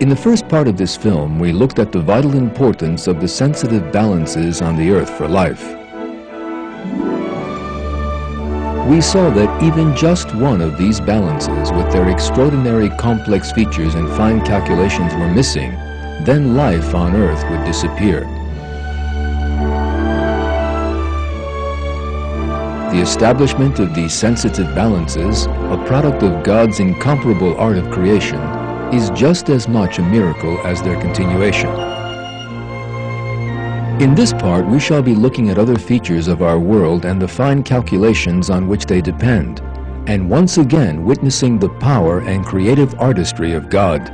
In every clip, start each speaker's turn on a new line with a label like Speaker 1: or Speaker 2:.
Speaker 1: In the first part of this film, we looked at the vital importance of the sensitive balances on the Earth for life. We saw that even just one of these balances with their extraordinary complex features and fine calculations were missing, then life on Earth would disappear. The establishment of these sensitive balances, a product of God's incomparable art of creation, is just as much a miracle as their continuation. In this part, we shall be looking at other features of our world and the fine calculations on which they depend, and once again witnessing the power and creative artistry of God.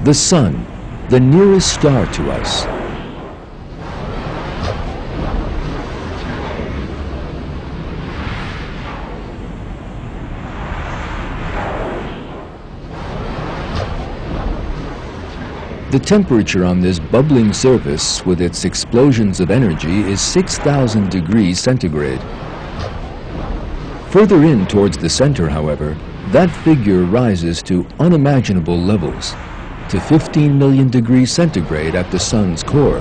Speaker 1: The Sun, the nearest star to us. The temperature on this bubbling surface with its explosions of energy is 6,000 degrees centigrade. Further in towards the center, however, that figure rises to unimaginable levels, to 15 million degrees centigrade at the Sun's core.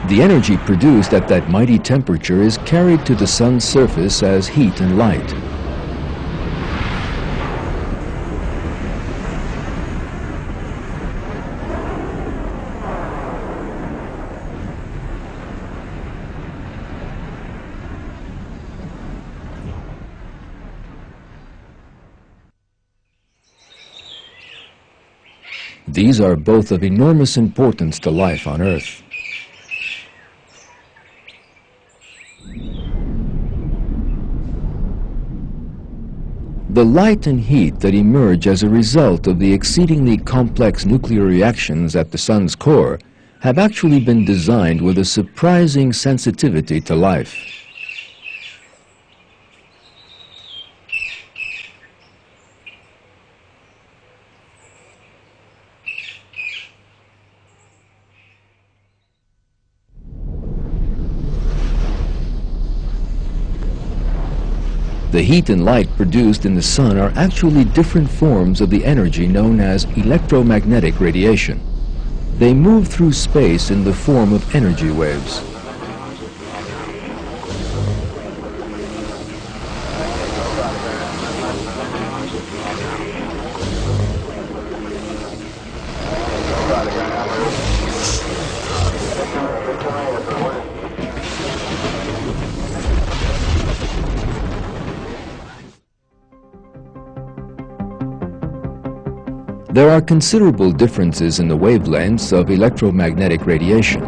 Speaker 1: The energy produced at that mighty temperature is carried to the Sun's surface as heat and light. These are both of enormous importance to life on Earth. The light and heat that emerge as a result of the exceedingly complex nuclear reactions at the Sun's core have actually been designed with a surprising sensitivity to life. The heat and light produced in the Sun are actually different forms of the energy known as electromagnetic radiation. They move through space in the form of energy waves. There are considerable differences in the wavelengths of electromagnetic radiation.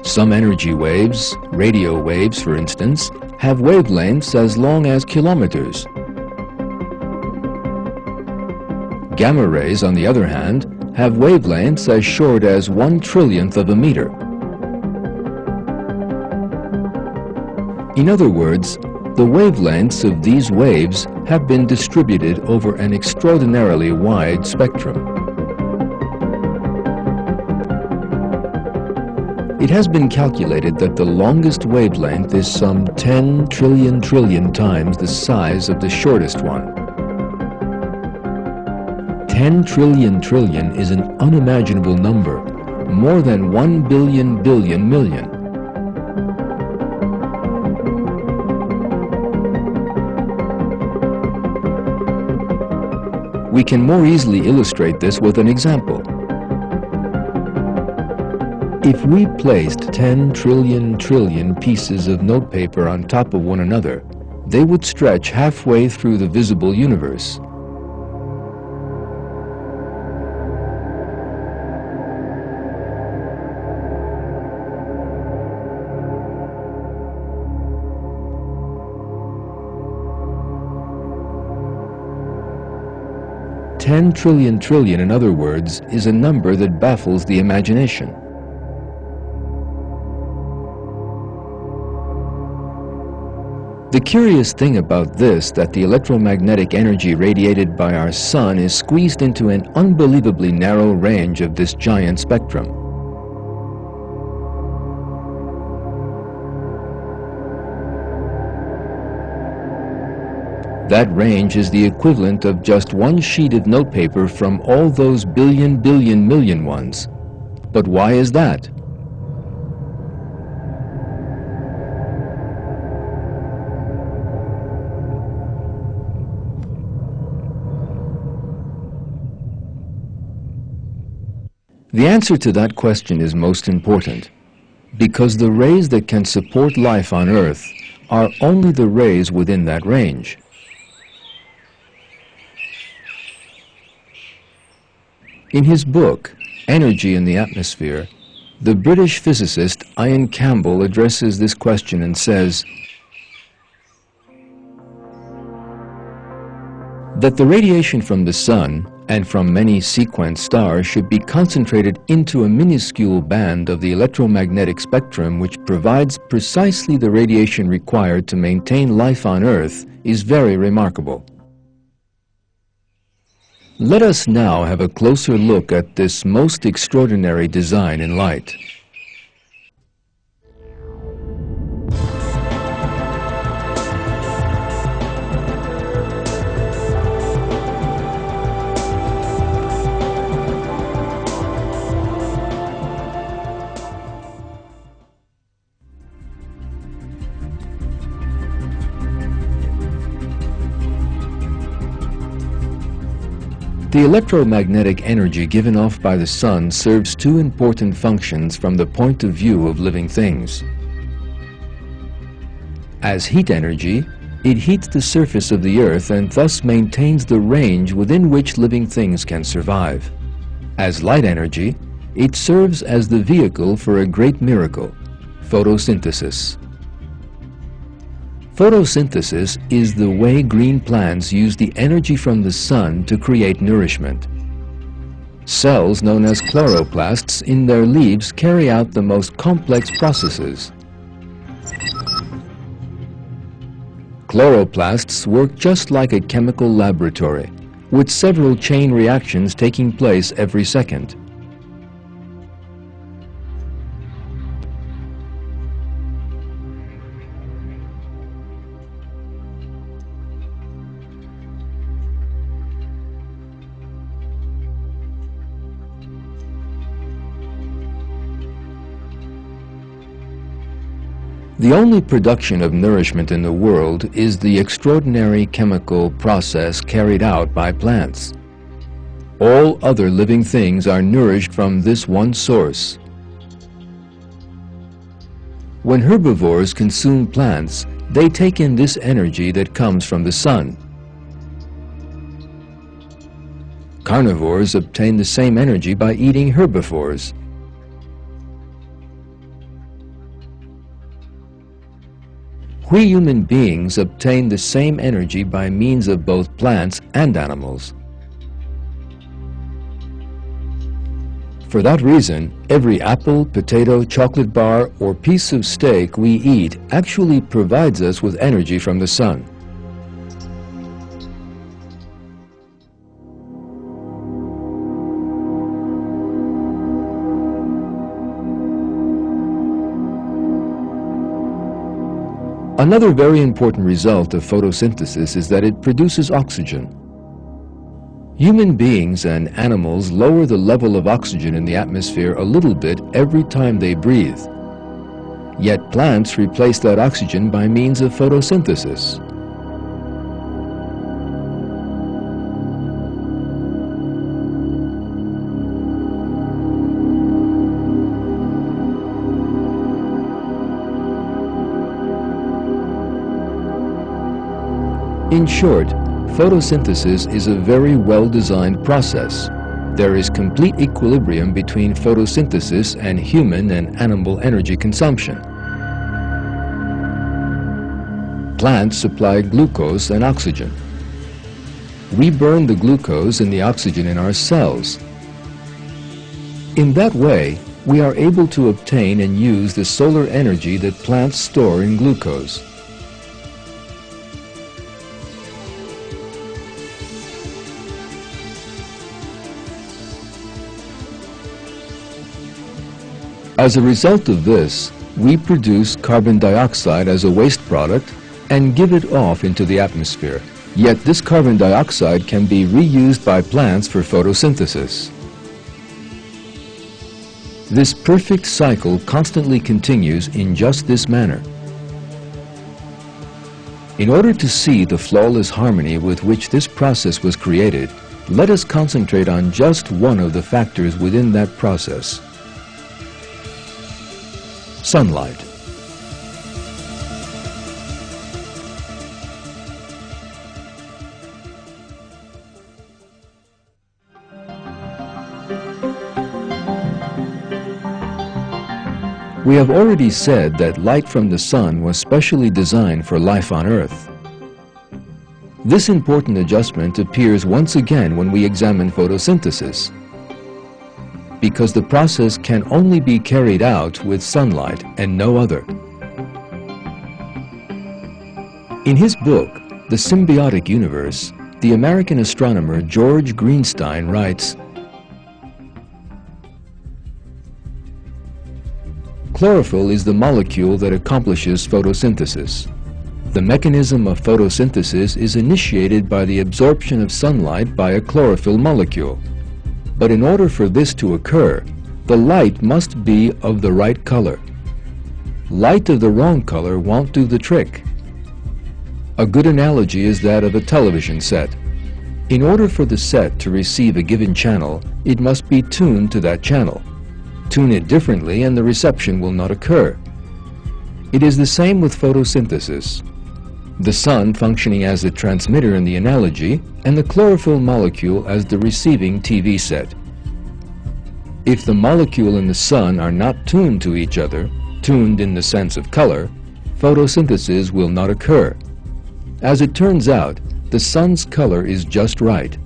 Speaker 1: Some energy waves, radio waves for instance, have wavelengths as long as kilometers. Gamma rays, on the other hand, have wavelengths as short as 1/1,000,000th of a meter. In other words, the wavelengths of these waves have been distributed over an extraordinarily wide spectrum. It has been calculated that the longest wavelength is some 10 trillion times the size of the shortest one. 10 trillion is an unimaginable number, more than 1 billion million. We can more easily illustrate this with an example. If we placed 10 trillion pieces of notepaper on top of one another, they would stretch halfway through the visible universe. $10 trillion, in other words, is a number that baffles the imagination. The curious thing about this that the electromagnetic energy radiated by our sun is squeezed into an unbelievably narrow range of this giant spectrum. That range is the equivalent of just one sheet of notepaper from all those billion million ones. But why is that? The answer to that question is most important, because the rays that can support life on Earth are only the rays within that range. In his book, Energy in the Atmosphere, the British physicist Ian Campbell addresses this question and says that the radiation from the Sun and from many sequence stars should be concentrated into a minuscule band of the electromagnetic spectrum which provides precisely the radiation required to maintain life on Earth is very remarkable. Let us now have a closer look at this most extraordinary design in light. The electromagnetic energy given off by the sun serves two important functions from the point of view of living things. As heat energy, it heats the surface of the Earth and thus maintains the range within which living things can survive. As light energy, it serves as the vehicle for a great miracle, photosynthesis. Photosynthesis is the way green plants use the energy from the sun to create nourishment. Cells known as chloroplasts in their leaves carry out the most complex processes. Chloroplasts work just like a chemical laboratory, with several chain reactions taking place every second. The only production of nourishment in the world is the extraordinary chemical process carried out by plants. All other living things are nourished from this one source. When herbivores consume plants, they take in this energy that comes from the sun. Carnivores obtain the same energy by eating herbivores. We human beings obtain the same energy by means of both plants and animals. For that reason, every apple, potato, chocolate bar, or piece of steak we eat actually provides us with energy from the sun. Another very important result of photosynthesis is that it produces oxygen. Human beings and animals lower the level of oxygen in the atmosphere a little bit every time they breathe. Yet plants replace that oxygen by means of photosynthesis. In short, photosynthesis is a very well-designed process. There is complete equilibrium between photosynthesis and human and animal energy consumption. Plants supply glucose and oxygen. We burn the glucose and the oxygen in our cells. In that way, we are able to obtain and use the solar energy that plants store in glucose. As a result of this, we produce carbon dioxide as a waste product and give it off into the atmosphere. Yet this carbon dioxide can be reused by plants for photosynthesis. This perfect cycle constantly continues in just this manner. In order to see the flawless harmony with which this process was created, let us concentrate on just one of the factors within that process: sunlight. We have already said that light from the sun was specially designed for life on Earth. This important adjustment appears once again when we examine photosynthesis, because the process can only be carried out with sunlight and no other. In his book, The Symbiotic Universe, the American astronomer George Greenstein writes, "Chlorophyll is the molecule that accomplishes photosynthesis. The mechanism of photosynthesis is initiated by the absorption of sunlight by a chlorophyll molecule. But in order for this to occur, the light must be of the right color. Light of the wrong color won't do the trick." A good analogy is that of a television set. In order for the set to receive a given channel, it must be tuned to that channel. Tune it differently and the reception will not occur. It is the same with photosynthesis. The sun functioning as the transmitter in the analogy, and the chlorophyll molecule as the receiving TV set. If the molecule and the sun are not tuned to each other, tuned in the sense of color, photosynthesis will not occur. As it turns out, the sun's color is just right.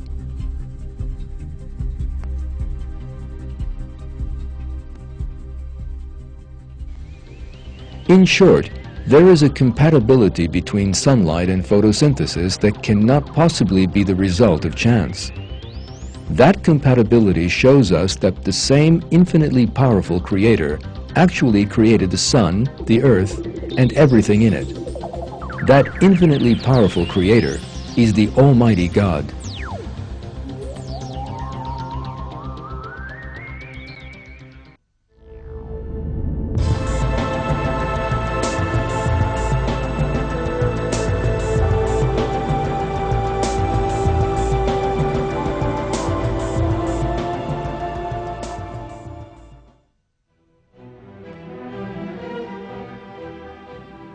Speaker 1: In short, there is a compatibility between sunlight and photosynthesis that cannot possibly be the result of chance. That compatibility shows us that the same infinitely powerful Creator actually created the sun, the earth, and everything in it. That infinitely powerful Creator is the Almighty God.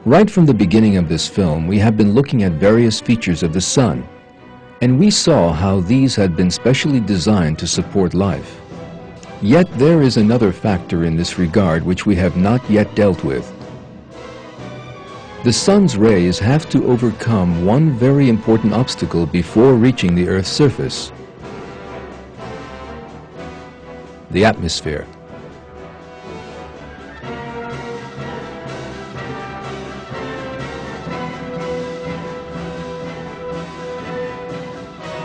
Speaker 1: Right from the beginning of this film, we have been looking at various features of the sun, and we saw how these had been specially designed to support life. Yet there is another factor in this regard which we have not yet dealt with. The sun's rays have to overcome one very important obstacle before reaching the Earth's surface: the atmosphere.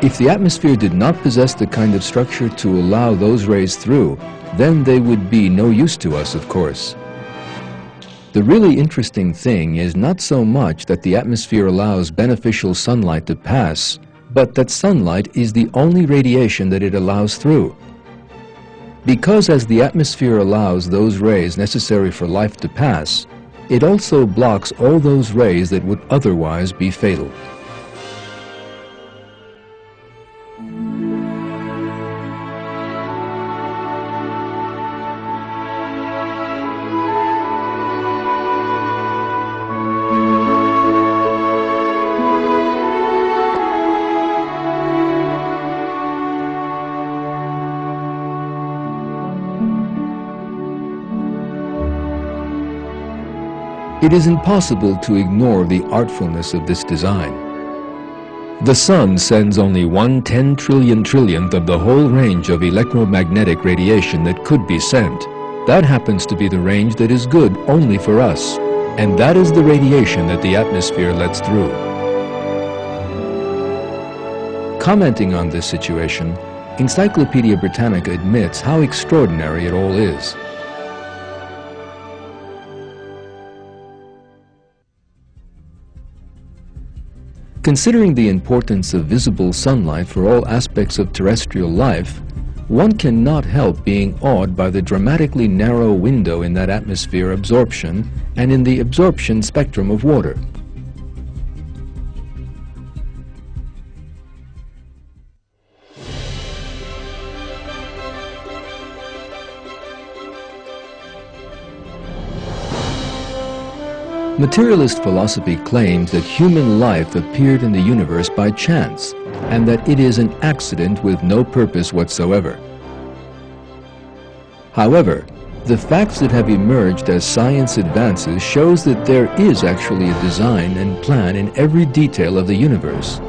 Speaker 1: If the atmosphere did not possess the kind of structure to allow those rays through, then they would be no use to us, of course. The really interesting thing is not so much that the atmosphere allows beneficial sunlight to pass, but that sunlight is the only radiation that it allows through. Because as the atmosphere allows those rays necessary for life to pass, it also blocks all those rays that would otherwise be fatal. It is impossible to ignore the artfulness of this design. The Sun sends only 1/10 trillionth of the whole range of electromagnetic radiation that could be sent. That happens to be the range that is good only for us, and that is the radiation that the atmosphere lets through. Commenting on this situation, Encyclopedia Britannica admits how extraordinary it all is. Considering the importance of visible sunlight for all aspects of terrestrial life, one cannot help being awed by the dramatically narrow window in that atmosphere absorption and in the absorption spectrum of water. Materialist philosophy claims that human life appeared in the universe by chance, and that it is an accident with no purpose whatsoever. However, the facts that have emerged as science advances shows that there is actually a design and plan in every detail of the universe.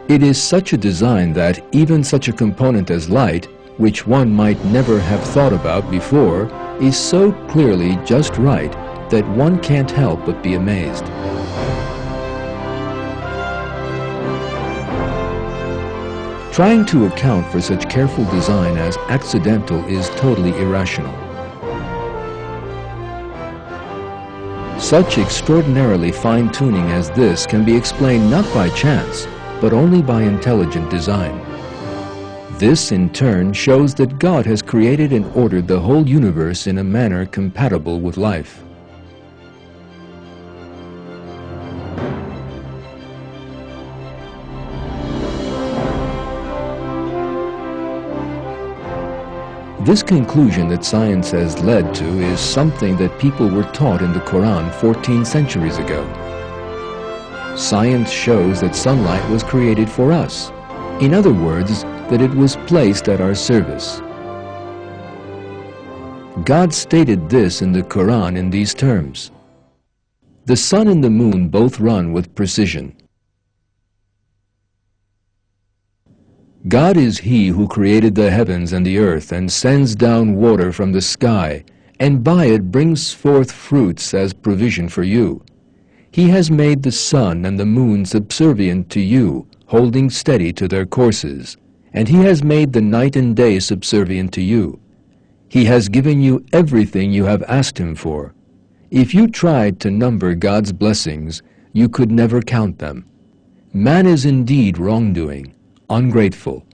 Speaker 1: It is such a design that even such a component as light, which one might never have thought about before, is so clearly just right that one can't help but be amazed. Trying to account for such careful design as accidental is totally irrational. Such extraordinarily fine-tuning as this can be explained not by chance, but only by intelligent design. This, in turn, shows that God has created and ordered the whole universe in a manner compatible with life. This conclusion that science has led to is something that people were taught in the Quran 14 centuries ago. Science shows that sunlight was created for us. In other words, that it was placed at our service. God stated this in the Quran in these terms: "The sun and the moon both run with precision." God is He who created the heavens and the earth and sends down water from the sky, and by it brings forth fruits as provision for you. He has made the sun and the moon subservient to you, holding steady to their courses. And He has made the night and day subservient to you. He has given you everything you have asked Him for. If you tried to number God's blessings, you could never count them. Man is indeed wrongdoing, ungrateful.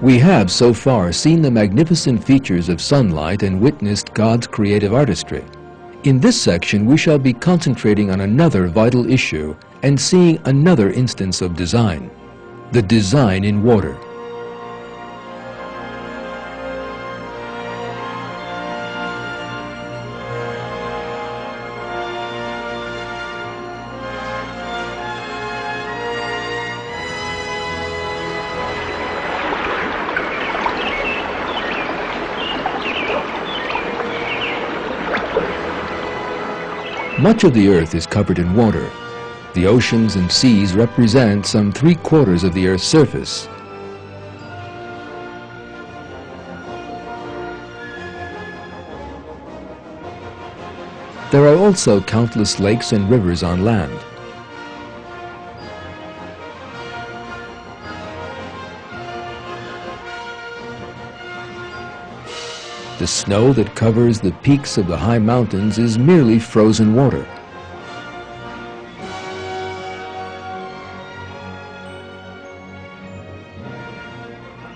Speaker 1: We have so far seen the magnificent features of sunlight and witnessed God's creative artistry. In this section, we shall be concentrating on another vital issue and seeing another instance of design: the design in water. Much of the earth is covered in water. The oceans and seas represent some 3/4 of the earth's surface. There are also countless lakes and rivers on land. The snow that covers the peaks of the high mountains is merely frozen water.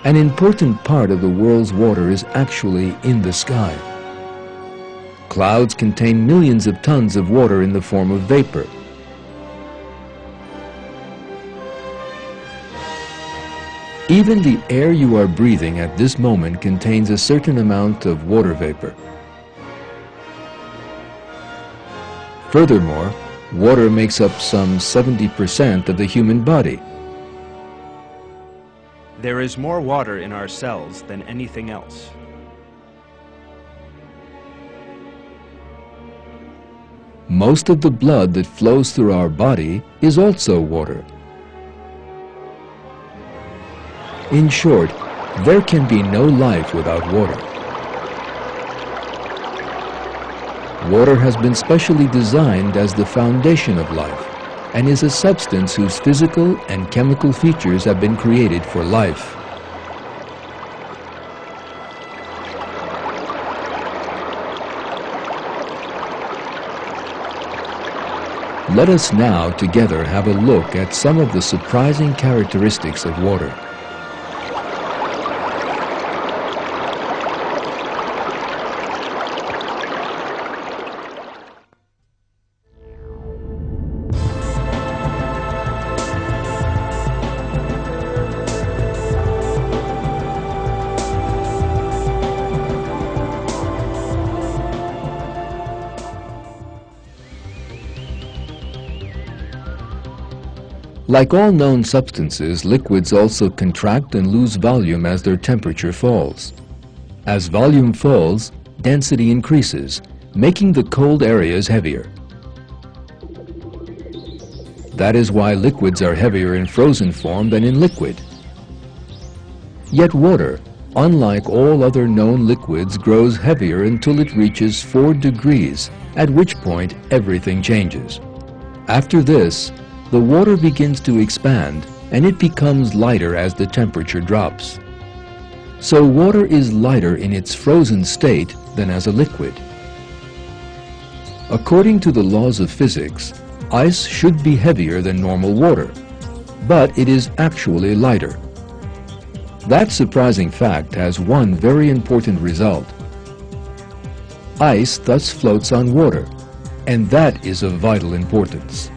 Speaker 1: An important part of the world's water is actually in the sky. Clouds contain millions of tons of water in the form of vapor. Even the air you are breathing at this moment contains a certain amount of water vapor. Furthermore, water makes up some 70% of the human body.
Speaker 2: There is more water in our cells than anything else.
Speaker 1: Most of the blood that flows through our body is also water. In short, there can be no life without water. Water has been specially designed as the foundation of life and is a substance whose physical and chemical features have been created for life. Let us now together have a look at some of the surprising characteristics of water. Like all known substances, liquids also contract and lose volume as their temperature falls. As volume falls, density increases, making the cold areas heavier. That is why liquids are heavier in frozen form than in liquid. Yet water, unlike all other known liquids, grows heavier until it reaches 4 degrees, at which point everything changes. After this, the water begins to expand and it becomes lighter as the temperature drops. So water is lighter in its frozen state than as a liquid. According to the laws of physics, ice should be heavier than normal water, but it is actually lighter. That surprising fact has one very important result. Ice thus floats on water, and that is of vital importance.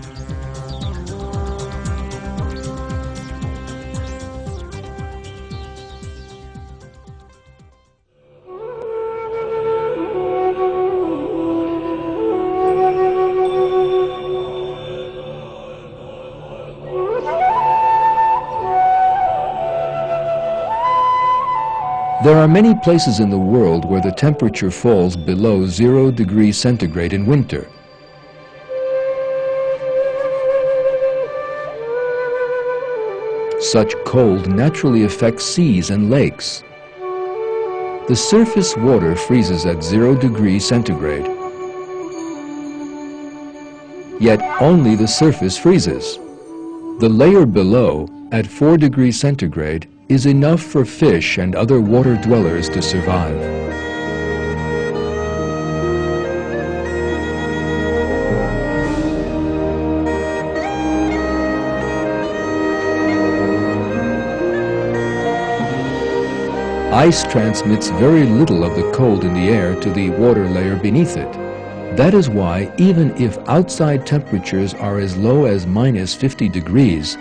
Speaker 1: There are many places in the world where the temperature falls below 0 degrees centigrade in winter. Such cold naturally affects seas and lakes. The surface water freezes at 0 degrees centigrade. Yet only the surface freezes. The layer below, at 4 degrees centigrade, is enough for fish and other water dwellers to survive. Ice transmits very little of the cold in the air to the water layer beneath it. That is why, even if outside temperatures are as low as -50 degrees,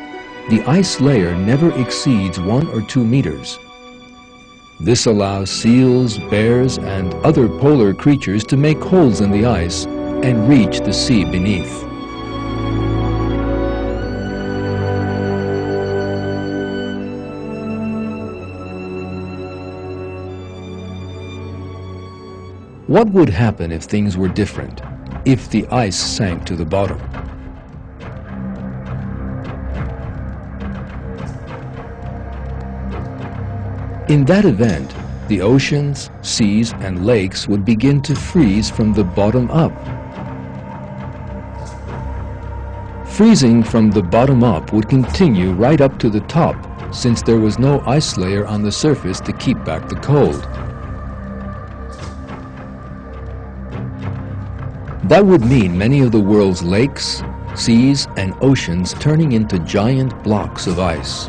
Speaker 1: the ice layer never exceeds 1 or 2 meters. This allows seals, bears, and other polar creatures to make holes in the ice and reach the sea beneath. What would happen if things were different, if the ice sank to the bottom? In that event, the oceans, seas, and lakes would begin to freeze from the bottom up. Freezing from the bottom up would continue right up to the top, since there was no ice layer on the surface to keep back the cold. That would mean many of the world's lakes, seas, and oceans turning into giant blocks of ice.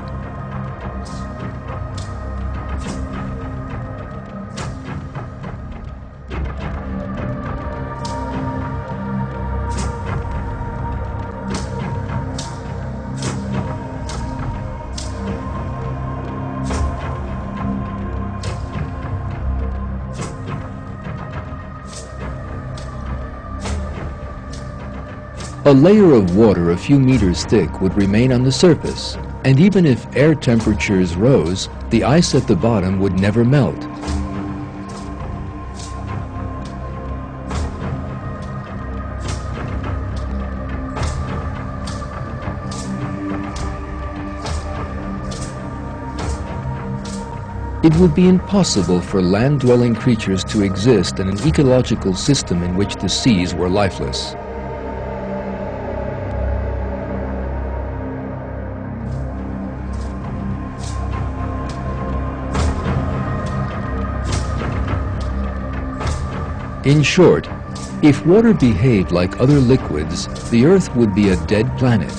Speaker 1: A layer of water a few meters thick would remain on the surface, and even if air temperatures rose, the ice at the bottom would never melt. It would be impossible for land-dwelling creatures to exist in an ecological system in which the seas were lifeless. In short, if water behaved like other liquids, the Earth would be a dead planet.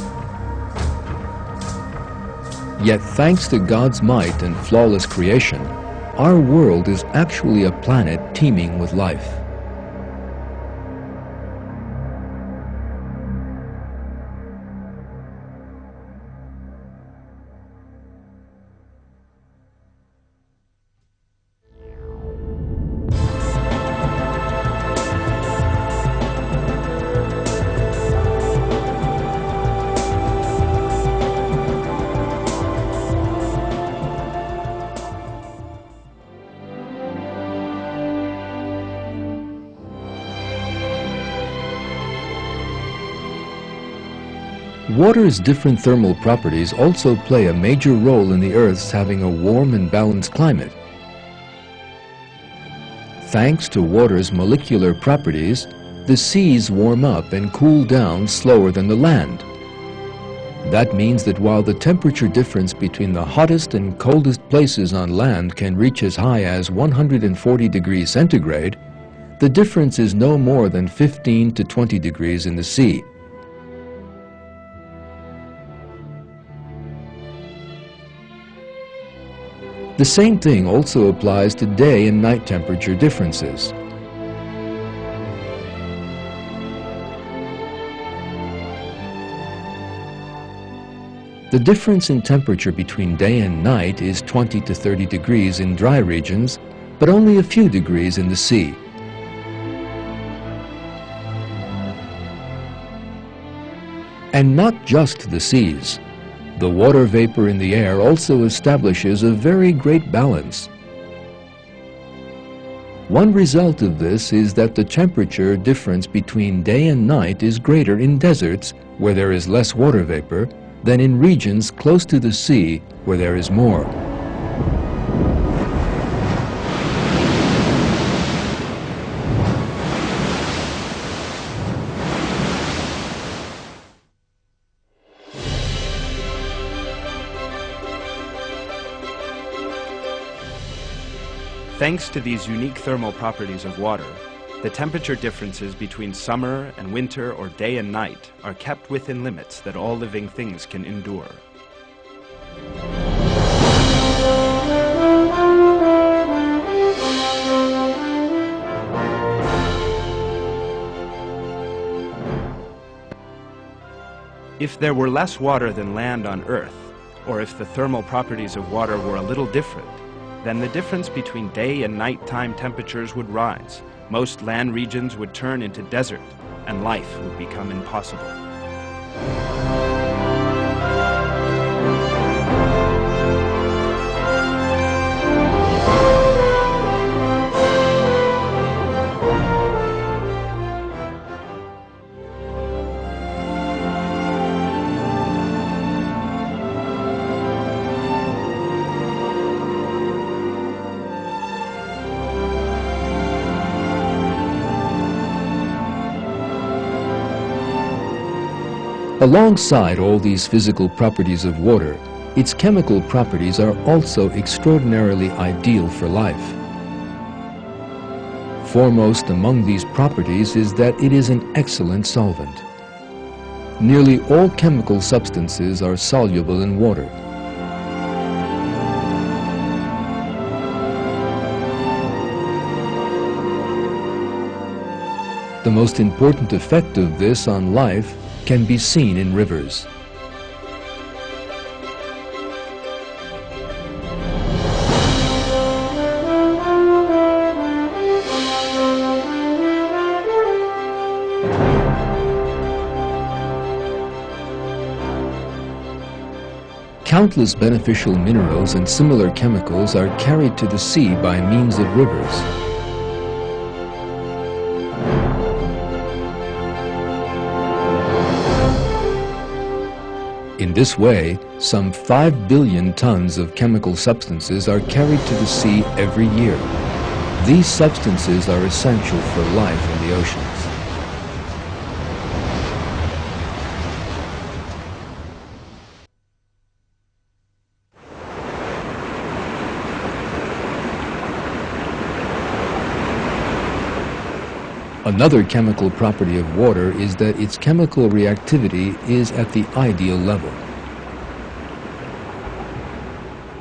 Speaker 1: Yet thanks to God's might and flawless creation, our world is actually a planet teeming with life. Water's different thermal properties also play a major role in the Earth's having a warm and balanced climate. Thanks to water's molecular properties, the seas warm up and cool down slower than the land. That means that while the temperature difference between the hottest and coldest places on land can reach as high as 140 degrees centigrade, the difference is no more than 15 to 20 degrees in the sea. The same thing also applies to day and night temperature differences. The difference in temperature between day and night is 20 to 30 degrees in dry regions, but only a few degrees in the sea. And not just the seas. The water vapor in the air also establishes a very great balance. One result of this is that the temperature difference between day and night is greater in deserts, where there is less water vapor, than in regions close to the sea, where there is more.
Speaker 2: Thanks to these unique thermal properties of water, the temperature differences between summer and winter or day and night are kept within limits that all living things can endure. If there were less water than land on Earth, or if the thermal properties of water were a little different, then the difference between day and nighttime temperatures would rise. Most land regions would turn into desert, and life would become impossible.
Speaker 1: Alongside all these physical properties of water, its chemical properties are also extraordinarily ideal for life. Foremost among these properties is that it is an excellent solvent. Nearly all chemical substances are soluble in water. The most important effect of this on life can be seen in rivers. Countless beneficial minerals and similar chemicals are carried to the sea by means of rivers. In this way, some 5 billion tons of chemical substances are carried to the sea every year. These substances are essential for life in the oceans. Another chemical property of water is that its chemical reactivity is at the ideal level.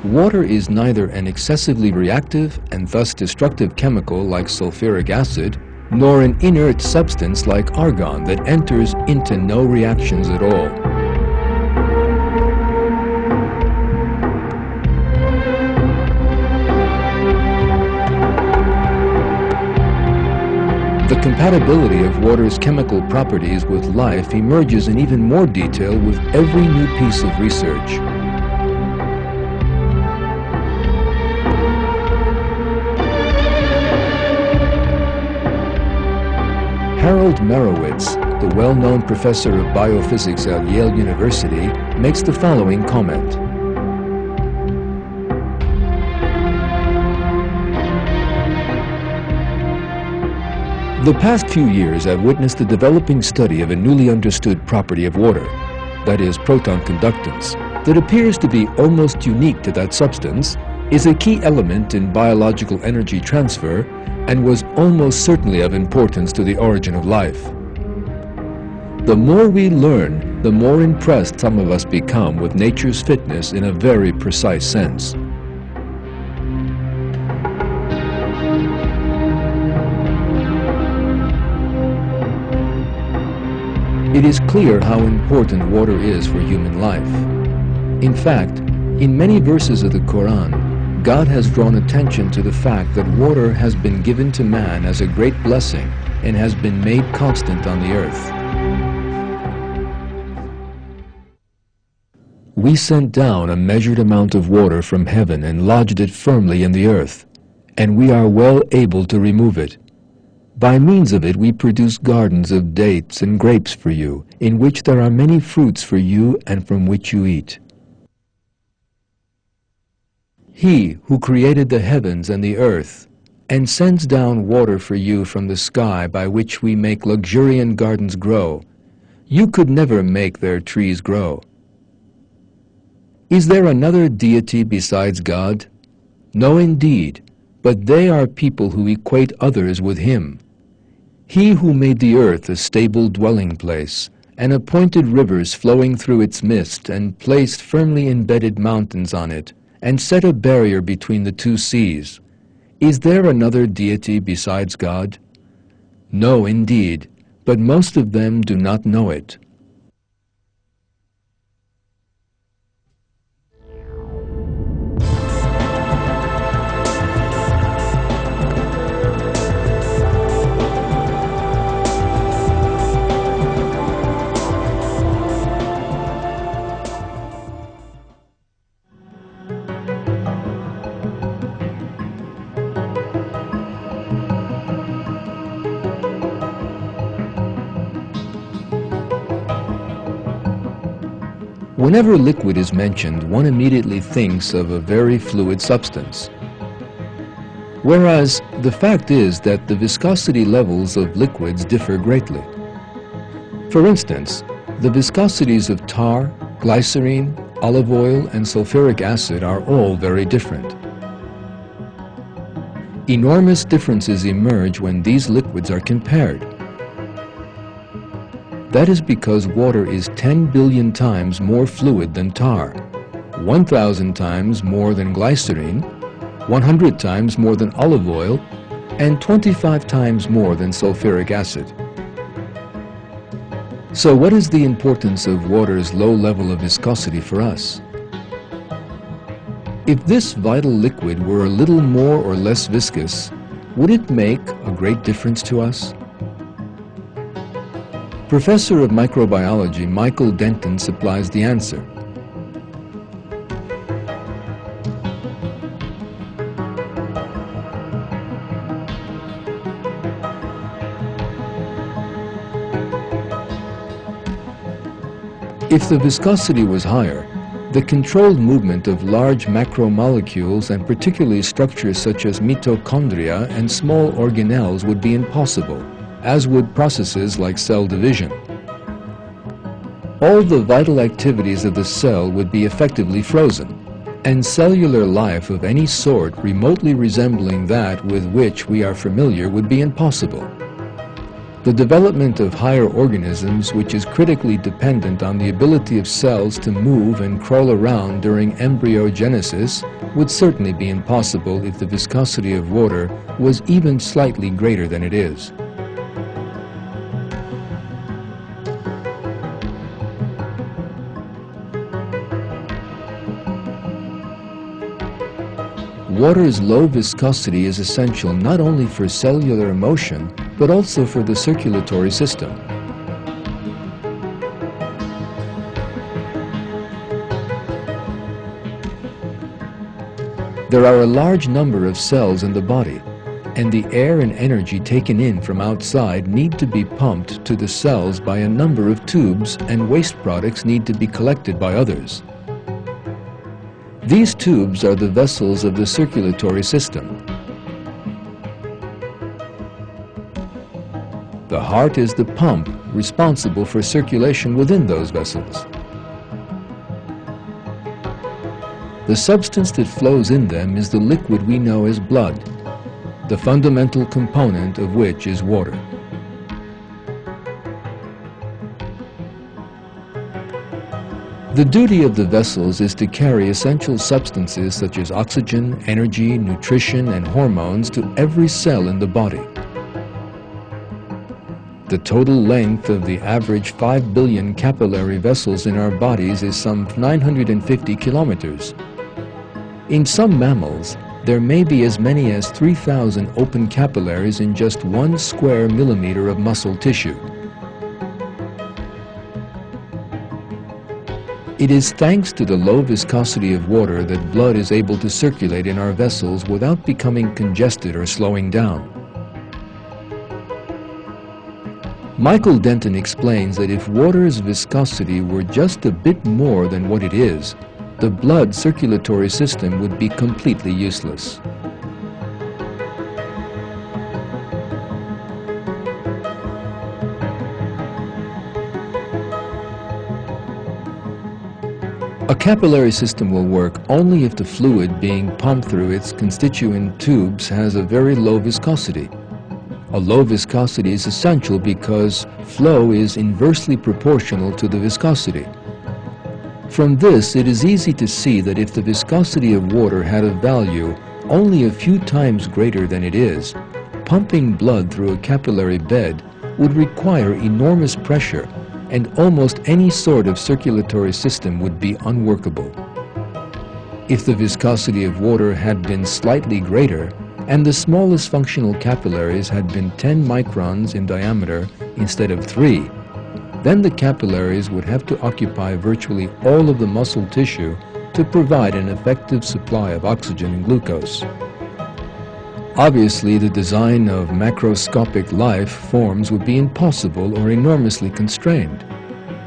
Speaker 1: Water is neither an excessively reactive and thus destructive chemical like sulfuric acid, nor an inert substance like argon that enters into no reactions at all. The compatibility of water's chemical properties with life emerges in even more detail with every new piece of research. Harold Merowitz, the well-known professor of biophysics at Yale University, makes the following comment. The past few years have witnessed the developing study of a newly understood property of water, that is, proton conductance, that appears to be almost unique to that substance, is a key element in biological energy transfer, and was almost certainly of importance to the origin of life. The more we learn, the more impressed some of us become with nature's fitness in a very precise sense. It is clear how important water is for human life. In fact, in many verses of the Quran, God has drawn attention to the fact that water has been given to man as a great blessing and has been made constant on the earth. We sent down a measured amount of water from heaven and lodged it firmly in the earth, and we are well able to remove it. By means of it we produce gardens of dates and grapes for you, in which there are many fruits for you and from which you eat. He who created the heavens and the earth, and sends down water for you from the sky by which we make luxuriant gardens grow, you could never make their trees grow. Is there another deity besides God? No, indeed, but they are people who equate others with Him. He who made the earth a stable dwelling place, and appointed rivers flowing through its midst, and placed firmly embedded mountains on it, and set a barrier between the two seas. Is there another deity besides God? No, indeed, but most of them do not know it. Whenever liquid is mentioned, one immediately thinks of a very fluid substance. Whereas the fact is that the viscosity levels of liquids differ greatly. For instance, the viscosities of tar, glycerine, olive oil, and sulfuric acid are all very different. Enormous differences emerge when these liquids are compared. That is because water is 10 billion times more fluid than tar, 1,000 times more than glycerine, 100 times more than olive oil, and 25 times more than sulfuric acid. So what is the importance of water's low level of viscosity for us? If this vital liquid were a little more or less viscous, would it make a great difference to us? Professor of Microbiology Michael Denton supplies the answer. If the viscosity was higher, the controlled movement of large macromolecules and particularly structures such as mitochondria and small organelles would be impossible, as would processes like cell division. All the vital activities of the cell would be effectively frozen, and cellular life of any sort remotely resembling that with which we are familiar would be impossible. The development of higher organisms, which is critically dependent on the ability of cells to move and crawl around during embryogenesis, would certainly be impossible if the viscosity of water was even slightly greater than it is. Water's low viscosity is essential not only for cellular motion, but also for the circulatory system. There are a large number of cells in the body, and the air and energy taken in from outside need to be pumped to the cells by a number of tubes, and waste products need to be collected by others. These tubes are the vessels of the circulatory system. The heart is the pump responsible for circulation within those vessels. The substance that flows in them is the liquid we know as blood, the fundamental component of which is water. The duty of the vessels is to carry essential substances such as oxygen, energy, nutrition, and hormones to every cell in the body. The total length of the average 5 billion capillary vessels in our bodies is some 950 kilometers. In some mammals, there may be as many as 3,000 open capillaries in just 1 square millimeter of muscle tissue. It is thanks to the low viscosity of water that blood is able to circulate in our vessels without becoming congested or slowing down. Michael Denton explains that if water's viscosity were just a bit more than what it is, the blood circulatory system would be completely useless. A capillary system will work only if the fluid being pumped through its constituent tubes has a very low viscosity. A low viscosity is essential because flow is inversely proportional to the viscosity. From this, it is easy to see that if the viscosity of water had a value only a few times greater than it is, pumping blood through a capillary bed would require enormous pressure, and almost any sort of circulatory system would be unworkable. If the viscosity of water had been slightly greater, and the smallest functional capillaries had been 10 microns in diameter instead of 3, then the capillaries would have to occupy virtually all of the muscle tissue to provide an effective supply of oxygen and glucose. Obviously, the design of macroscopic life forms would be impossible or enormously constrained.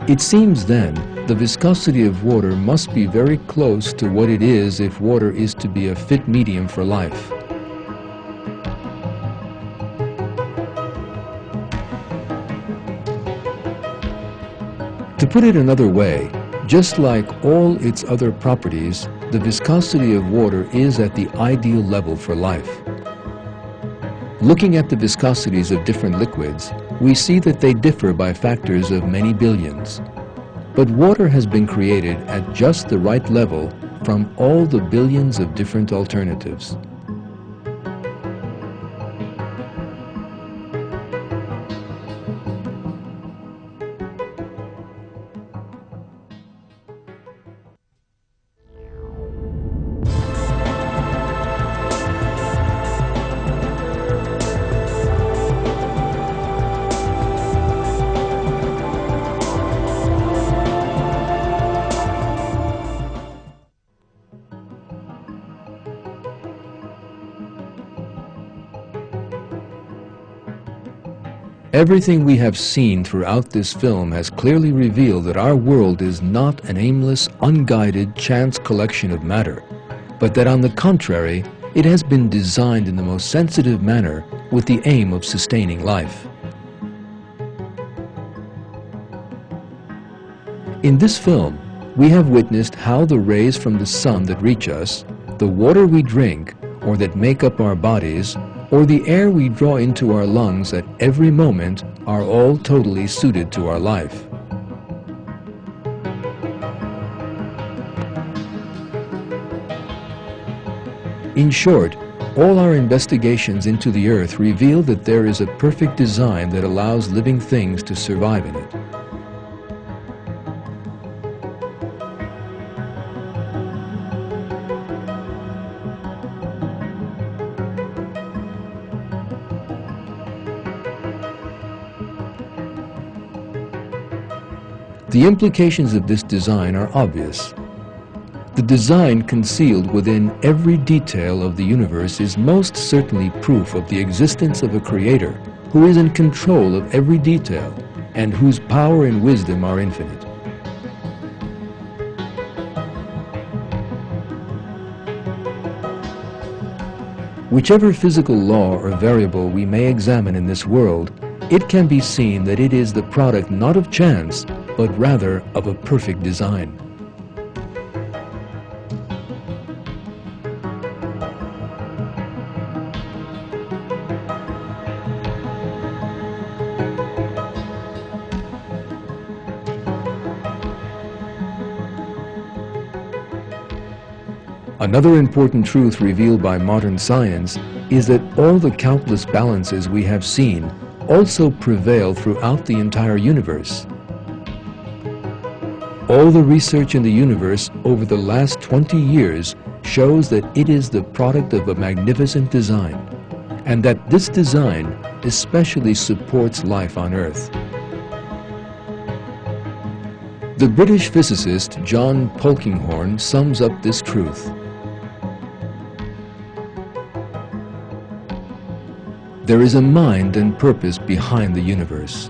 Speaker 1: It seems then the viscosity of water must be very close to what it is if water is to be a fit medium for life. To put it another way, just like all its other properties, the viscosity of water is at the ideal level for life. Looking at the viscosities of different liquids, we see that they differ by factors of many billions. But water has been created at just the right level from all the billions of different alternatives. Everything we have seen throughout this film has clearly revealed that our world is not an aimless, unguided, chance collection of matter, but that on the contrary, it has been designed in the most sensitive manner with the aim of sustaining life. In this film, we have witnessed how the rays from the sun that reach us, the water we drink, or that make up our bodies, or the air we draw into our lungs at every moment are all totally suited to our life. In short, all our investigations into the earth reveal that there is a perfect design that allows living things to survive in it. The implications of this design are obvious. The design concealed within every detail of the universe is most certainly proof of the existence of a creator who is in control of every detail and whose power and wisdom are infinite. Whichever physical law or variable we may examine in this world, it can be seen that it is the product not of chance, but rather of a perfect design. Another important truth revealed by modern science is that all the countless balances we have seen also prevail throughout the entire universe. All the research in the universe over the last 20 years shows that it is the product of a magnificent design, and that this design especially supports life on Earth. The British physicist John Polkinghorne sums up this truth. There is a mind and purpose behind the universe.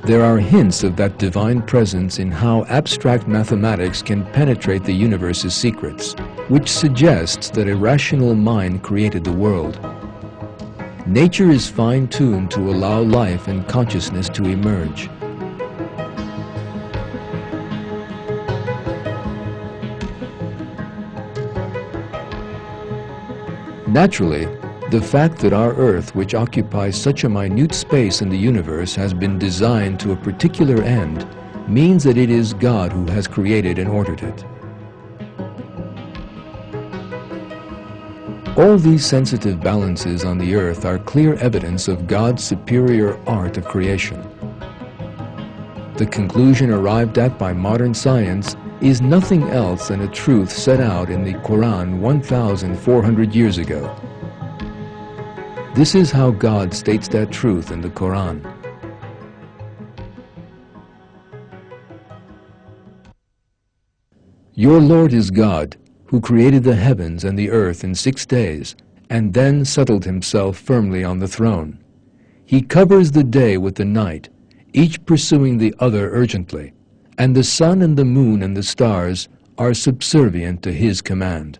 Speaker 1: There are hints of that divine presence in how abstract mathematics can penetrate the universe's secrets, which suggests that a rational mind created the world. Nature is fine-tuned to allow life and consciousness to emerge. Naturally, the fact that our Earth, which occupies such a minute space in the universe, has been designed to a particular end, means that it is God who has created and ordered it. All these sensitive balances on the Earth are clear evidence of God's superior art of creation. The conclusion arrived at by modern science is nothing else than a truth set out in the Quran 1,400 years ago. This is how God states that truth in the Quran. Your Lord is God, who created the heavens and the earth in 6 days, and then settled himself firmly on the throne. He covers the day with the night, each pursuing the other urgently, and the sun and the moon and the stars are subservient to his command.